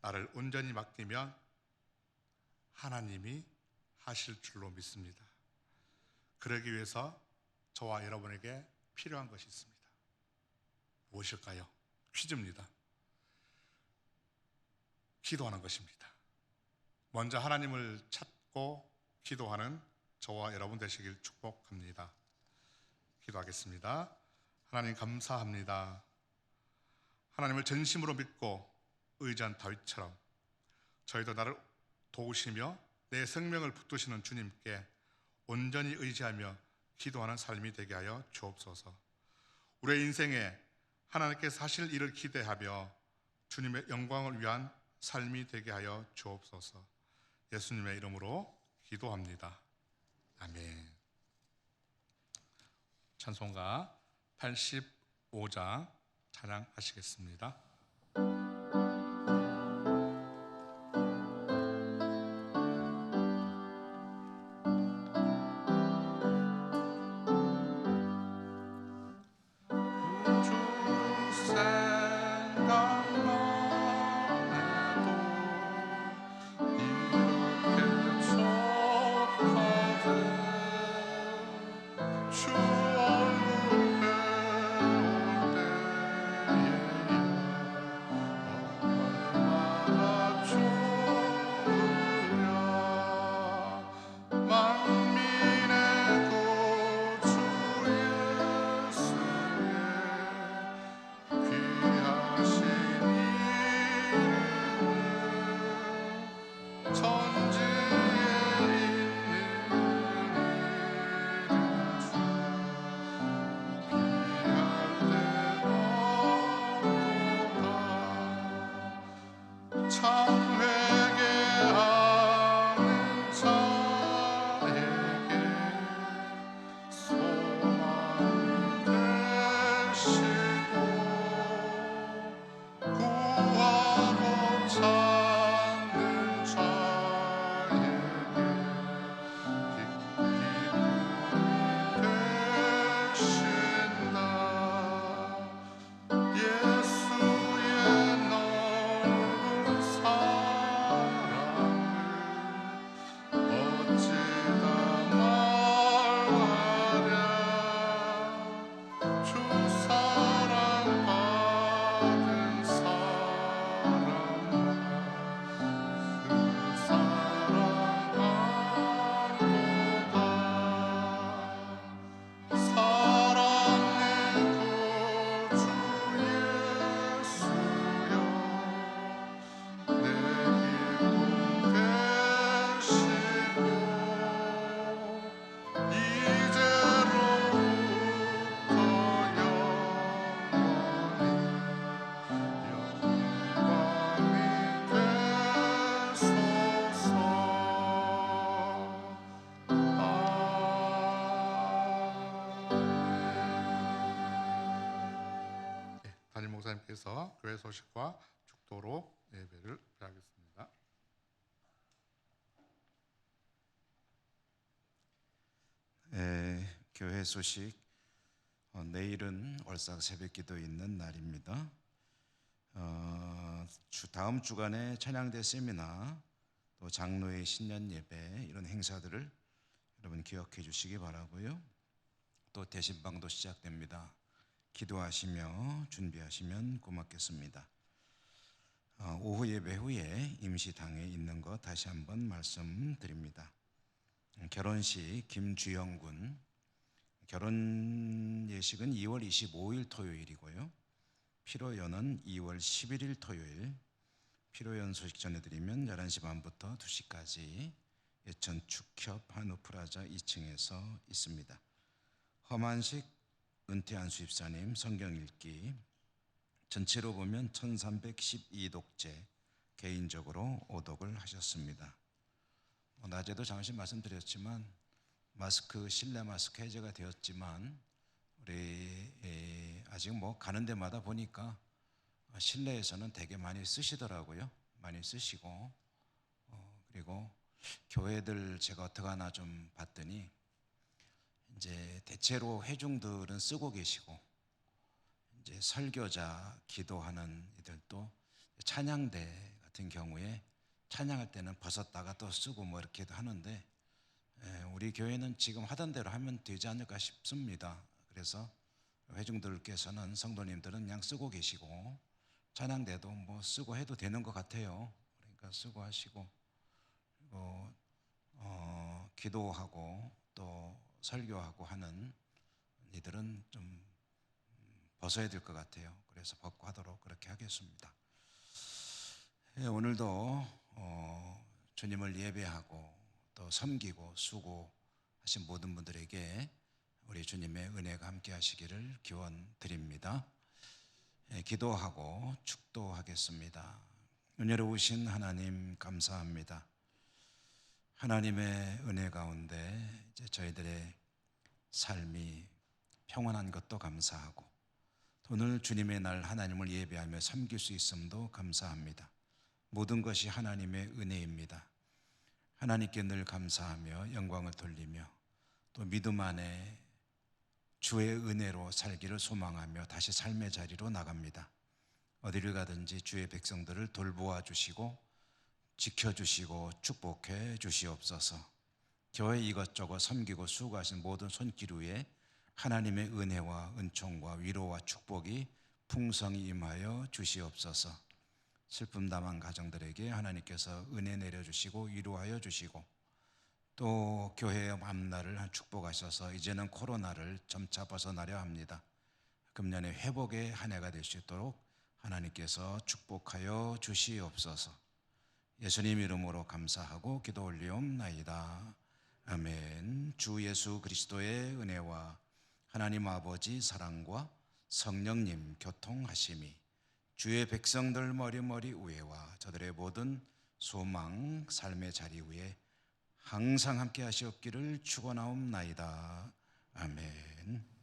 [SPEAKER 3] 나를 온전히 맡기면 하나님이 하실 줄로 믿습니다. 그러기 위해서 저와 여러분에게 필요한 것이 있습니다. 무엇일까요? 퀴즈입니다. 기도하는 것입니다. 먼저 하나님을 찾고 기도하는 저와 여러분 되시길 축복합니다. 기도하겠습니다. 하나님 감사합니다. 하나님을 전심으로 믿고 의지한 다윗처럼 저희도 나를 도우시며 내 생명을 붙드시는 주님께 온전히 의지하며 기도하는 삶이 되게 하여 주옵소서. 우리의 인생에 하나님께서 하실 일을 기대하며 주님의 영광을 위한 삶이 되게 하여 주옵소서. 예수님의 이름으로 기도합니다. 아멘. 찬송가 85장 찬양하시겠습니다. 담임 목사님께서 교회 소식과 축도로 예배를 드리겠습니다.
[SPEAKER 5] 교회 소식. 내일은 월삭 새벽기도 있는 날입니다. 다음 주간에 찬양대 세미나, 또 장로의 신년 예배, 이런 행사들을 여러분 기억해 주시기 바라고요. 또 대신방도 시작됩니다. 기도하시며 준비하시면 고맙겠습니다. 오후 예배 후에 임시당에 있는 것 다시 한번 말씀드립니다. 결혼식 김주영 군, 결혼 예식은 2월 25일 토요일이고요. 피로연은 2월 11일 토요일. 피로연 소식 전해드리면 11시 반부터 2시까지 예천 축협 한우 프라자 2층에서 있습니다. 험한식 은퇴한 수입사님 성경 읽기, 전체로 보면 1312독째 개인적으로 오독을 하셨습니다. 낮에도 잠시 말씀드렸지만 마스크, 실내 마스크 해제가 되었지만 우리 아직 가는 데마다 보니까 실내에서는 되게 많이 쓰시더라고요. 많이 쓰시고 그리고 교회들 제가 어떻게 하나 좀 봤더니 이제 대체로 회중들은 쓰고 계시고 이제 설교자 기도하는 이들도 찬양대 같은 경우에 찬양할 때는 벗었다가 또 쓰고 이렇게도 하는데 우리 교회는 지금 하던 대로 하면 되지 않을까 싶습니다. 그래서 회중들께서는 성도님들은 그냥 쓰고 계시고 찬양대도 쓰고 해도 되는 것 같아요. 그러니까 쓰고 하시고 그리고 기도하고 또 설교하고 하는 이들은 좀 벗어야 될 것 같아요. 그래서 벗고 하도록 그렇게 하겠습니다. 오늘도 주님을 예배하고 또 섬기고 수고하신 모든 분들에게 우리 주님의 은혜가 함께 하시기를 기원드립니다. 기도하고 축도하겠습니다. 은혜로우신 하나님 감사합니다. 하나님의 은혜 가운데 이제 저희들의 삶이 평안한 것도 감사하고 오늘 주님의 날 하나님을 예배하며 섬길 수 있음도 감사합니다. 모든 것이 하나님의 은혜입니다. 하나님께 늘 감사하며 영광을 돌리며 또 믿음 안에 주의 은혜로 살기를 소망하며 다시 삶의 자리로 나갑니다. 어디를 가든지 주의 백성들을 돌보아 주시고 지켜주시고 축복해 주시옵소서. 교회 이것저것 섬기고 수고하신 모든 손길 위에 하나님의 은혜와 은총과 위로와 축복이 풍성히 임하여 주시옵소서. 슬픔 담은 가정들에게 하나님께서 은혜 내려주시고 위로하여 주시고 또 교회의 앞날을 축복하셔서 이제는 코로나를 점차 벗어나려 합니다. 금년의 회복의 한 해가 될 수 있도록 하나님께서 축복하여 주시옵소서. 예수님 이름으로 감사하고 기도 올리옵나이다. 아멘. 주 예수 그리스도의 은혜와 하나님 아버지 사랑과 성령님 교통하심이 주의 백성들 머리머리 위에와 저들의 모든 소망 삶의 자리 위에 항상 함께 하시옵기를 축원하옵나이다. 아멘.